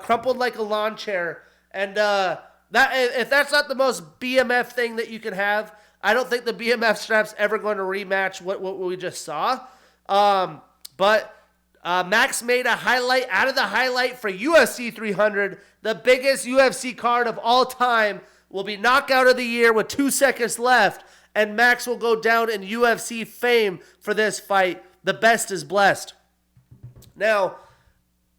crumpled like a lawn chair. And if that's not the most BMF thing that you can have, I don't think the BMF strap's ever going to rematch what we just saw. But Max made a highlight out of the highlight for UFC 300. The biggest UFC card of all time will be knockout of the year with 2 seconds left. And Max will go down in UFC fame for this fight. The best is blessed. Now,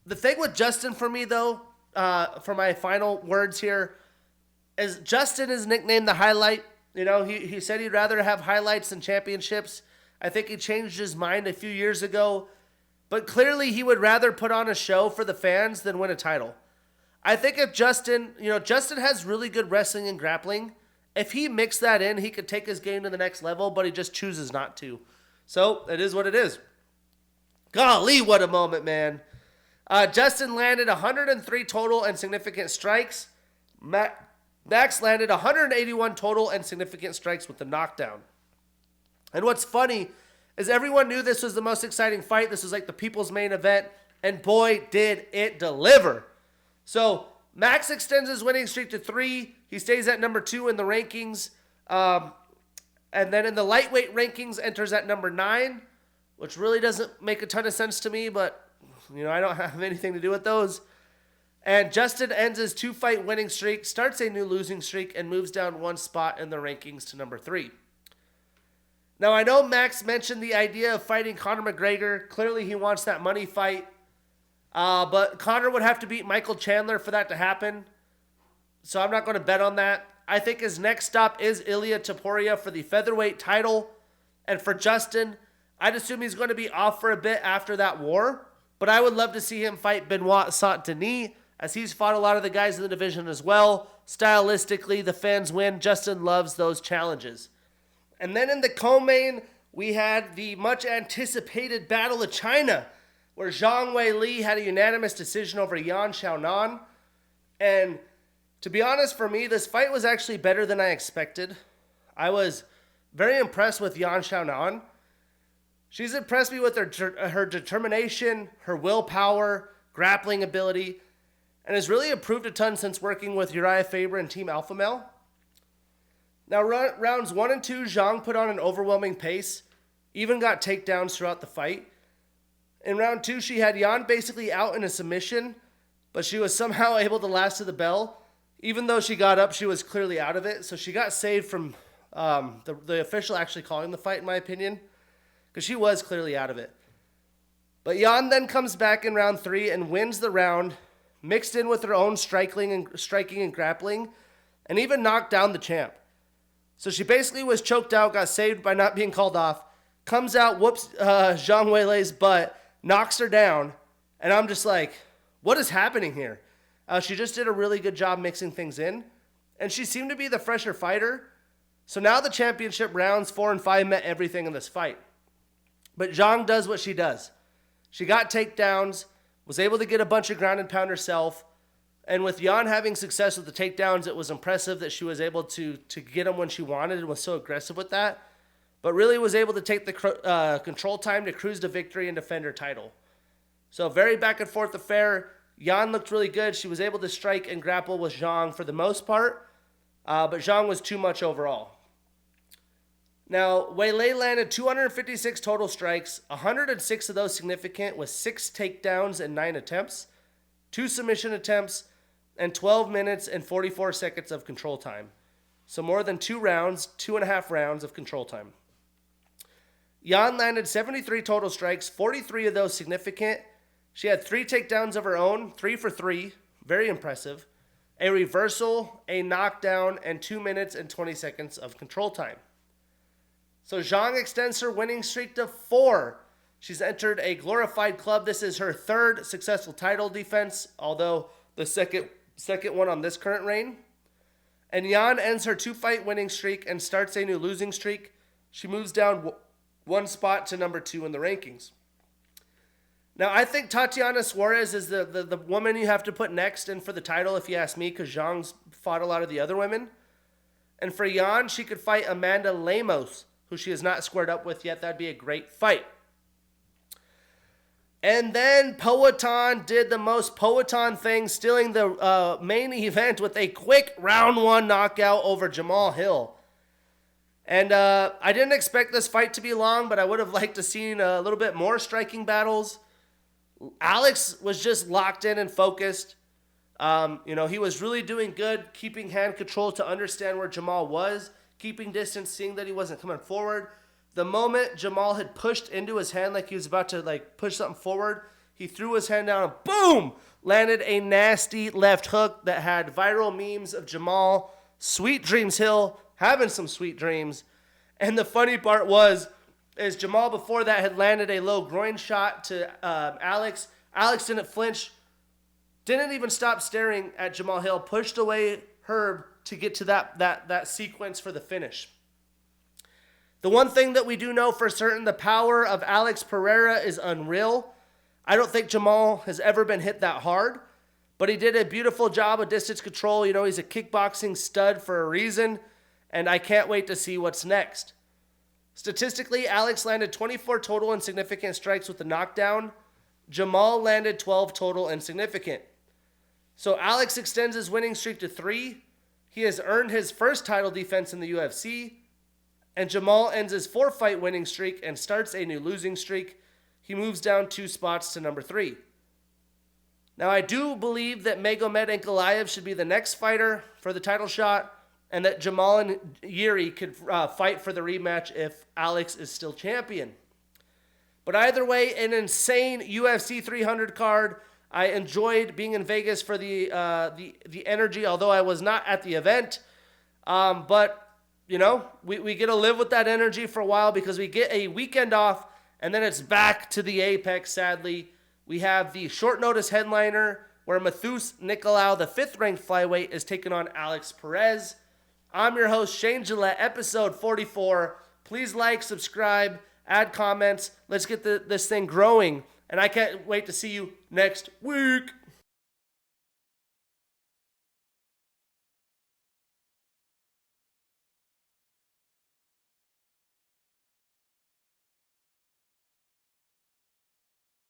the thing with Justin for me, though, for my final words here, is Justin is nicknamed the highlight. He said he'd rather have highlights than championships. I think he changed his mind a few years ago. But clearly he would rather put on a show for the fans than win a title. I think if Justin has really good wrestling and grappling. If he mixed that in, he could take his game to the next level, but he just chooses not to. So, it is what it is. Golly, what a moment, man. Justin landed 103 total and significant strikes. Max landed 181 total and significant strikes with the knockdown. And what's funny is everyone knew this was the most exciting fight. This was like the people's main event. And boy, did it deliver. So, Max extends his winning streak to 3. He stays at number 2 in the rankings. And then in the lightweight rankings, enters at number 9, which really doesn't make a ton of sense to me, but, I don't have anything to do with those. And Justin ends his 2-fight winning streak, starts a new losing streak, and moves down 1 spot in the rankings to number 3. Now, I know Max mentioned the idea of fighting Conor McGregor. Clearly, he wants that money fight. But Conor would have to beat Michael Chandler for that to happen. So I'm not going to bet on that. I think his next stop is Ilia Topuria for the featherweight title. And for Justin, I'd assume he's going to be off for a bit after that war. But I would love to see him fight Benoit Saint-Denis, as he's fought a lot of the guys in the division as well. Stylistically, the fans win. Justin loves those challenges. And then in the co-main, we had the much-anticipated Battle of China, where Zhang Weili had a unanimous decision over Yan Xiaonan. And to be honest, for me, this fight was actually better than I expected. I was very impressed with Yan Xiaonan. She's impressed me with her determination, her willpower, grappling ability, and has really improved a ton since working with Uriah Faber and Team Alpha Male. Now, rounds 1 and 2, Zhang put on an overwhelming pace, even got takedowns throughout the fight. In round 2, she had Yan basically out in a submission, but she was somehow able to last to the bell. Even though she got up, she was clearly out of it, so she got saved from the official actually calling the fight, in my opinion, because she was clearly out of it. But Yan then comes back in round 3 and wins the round, mixed in with her own striking and grappling, and even knocked down the champ. So she basically was choked out, got saved by not being called off, comes out, whoops Zhang Weilei's butt, knocks her down, and I'm just like, what is happening here? She just did a really good job mixing things in, and she seemed to be the fresher fighter. So now the championship rounds 4 and 5 met everything in this fight. But Zhang does what she does. She got takedowns, was able to get a bunch of ground and pound herself, and with Yan having success with the takedowns, it was impressive that she was able to get them when she wanted and was so aggressive with that, but really was able to take the control time to cruise to victory and defend her title. So very back and forth affair. Yan looked really good. She was able to strike and grapple with Zhang for the most part, but Zhang was too much overall. Now, Weili landed 256 total strikes, 106 of those significant, with 6 takedowns and 9 attempts, 2 submission attempts, and 12 minutes and 44 seconds of control time. So more than 2.5 rounds of control time. Yan landed 73 total strikes, 43 of those significant. She had 3 takedowns of her own, 3 for 3, very impressive. A reversal, a knockdown, and 2 minutes and 20 seconds of control time. So Zhang extends her winning streak to 4. She's entered a glorified club. This is her 3rd successful title defense, although the second one on this current reign. And Yan ends her 2-fight winning streak and starts a new losing streak. She moves down 1 spot to number 2 in the rankings. Now, I think Tatiana Suarez is the woman you have to put next in for the title, if you ask me, because Zhang's fought a lot of the other women. And for Yan, she could fight Amanda Lemos, who she has not squared up with yet. That'd be a great fight. And then Poatan did the most Poatan thing, stealing the main event with a quick round 1 knockout over Jamal Hill. And I didn't expect this fight to be long, but I would have liked to seen a little bit more striking battles. Alex was just locked in and focused. He was really doing good, keeping hand control to understand where Jamal was, keeping distance, seeing that he wasn't coming forward. The moment Jamal had pushed into his hand like he was about to push something forward, he threw his hand down and boom, landed a nasty left hook that had viral memes of Jamal, Sweet Dreams Hill, having some sweet dreams. And the funny part is Jamal before that had landed a low groin shot to Alex. Alex didn't flinch, didn't even stop staring at Jamal Hill, pushed away Herb to get to that sequence for the finish. The one thing that we do know for certain, the power of Alex Pereira is unreal. I don't think Jamal has ever been hit that hard, but he did a beautiful job of distance control. He's a kickboxing stud for a reason, and I can't wait to see what's next. Statistically, Alex landed 24 total and significant strikes with the knockdown. Jamal landed 12 total and significant. So Alex extends his winning streak to 3. He has earned his first title defense in the UFC. And Jamal ends his 4-fight winning streak and starts a new losing streak. He moves down 2 spots to number 3. Now, I do believe that Magomed Ankalaev should be the next fighter for the title shot. and that Jamal and Yuri could fight for the rematch if Alex is still champion. But either way, an insane UFC 300 card. I enjoyed being in Vegas for the energy, although I was not at the event. But, you know, we get to live with that energy for a while because we get a weekend off, and then it's back to the Apex, sadly. We have the short notice headliner where Matheus Nicolau, the 5th-ranked flyweight, is taking on Alex Perez. I'm your host, Shane Gillette, episode 44. Please like, subscribe, add comments. Let's get this thing growing. And I can't wait to see you next week.